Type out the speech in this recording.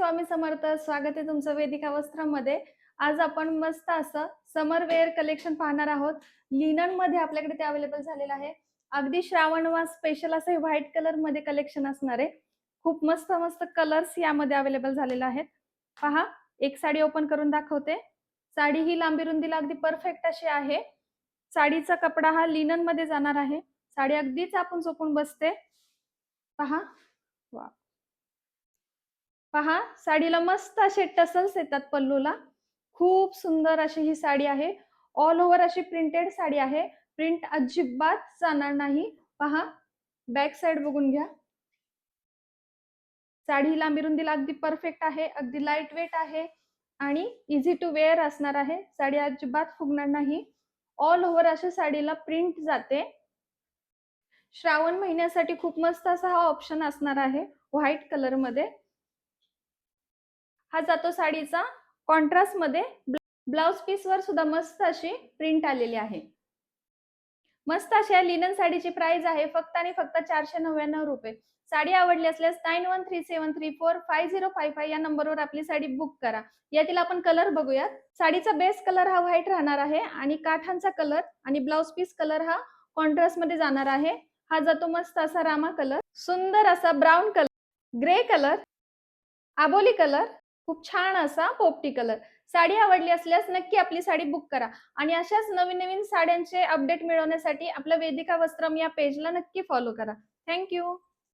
स्वामी समर्थ. स्वागत आहे तुमचं वेदिका वस्त्रामध्ये. आज आपण मस्त असं समर वेअर कलेक्शन पाहणार आहोत. लिनन मध्ये आपल्याकडे ते अवेलेबल झालेलं आहे. अगदी श्रावणवास स्पेशल असं हे व्हाईट कलर मध्ये कलेक्शन असणार आहे. खूप मस्त मस्त कलर्स यामध्ये अवेलेबल झालेले आहेत. पहा, एक साडी ओपन करून दाखवते. साडी ही लांबी रुंदीला अगदी परफेक्ट अशी आहे. साडीचा कपडा हा लिनन मध्ये जाणार आहे. साडी अगदीच आपण चोपून बसते. पहा, वा, पहा, साडीला मस्त असे टसल्स येतात पल्लूला. खूप सुंदर अशी ही साडी आहे. ऑल ओव्हर अशी प्रिंटेड साडी आहे. प्रिंट अजिबात जाणार नाही. पहा, बॅक साइड बघून घ्या. साडी लांबी रुंदीला अगदी परफेक्ट आहे. अगदी लाईट वेट आहे आणि इझी टू वेअर असणार आहे. साडी अजिबात फुगणार नाही. ऑल ओव्हर अशा साडीला प्रिंट जाते. श्रावण महिन्यासाठी खूप मस्त असा हा ऑप्शन असणार आहे व्हाईट कलर मध्ये. हा जातो साडीचा कॉन्ट्रास्ट मध्ये. ब्लाउज पीस वर सुद्धा मस्त अशी प्रिंट आलेली आहे. मस्त अशा लिनन साडीची प्राइस आहे फक्त आणि फक्त 499 रुपये. साडी आवडली असल्यास 9137345055 या नंबरवर आपली साडी बुक करा. यातील आपण कलर बघूयात. साडीचा बेस कलर हा व्हाईट राहणार आहे आणि काठांचा कलर आणि ब्लाउज पीस कलर हा कॉन्ट्रास्ट मध्ये जाणार आहे. हा जातो मस्त असा रामा कलर, सुंदर असा ब्राऊन कलर, ग्रे कलर, आबोली कलर, खूप छान असा पोपटी कलर. साडी आवडली असल्यास नक्की आपली साडी बुक करा आणि अशाच नवीन नवीन साड्यांचे अपडेट मिळवण्यासाठी आपल्या वेदिका वस्त्रम या पेजला नक्की फॉलो करा. थँक्यू.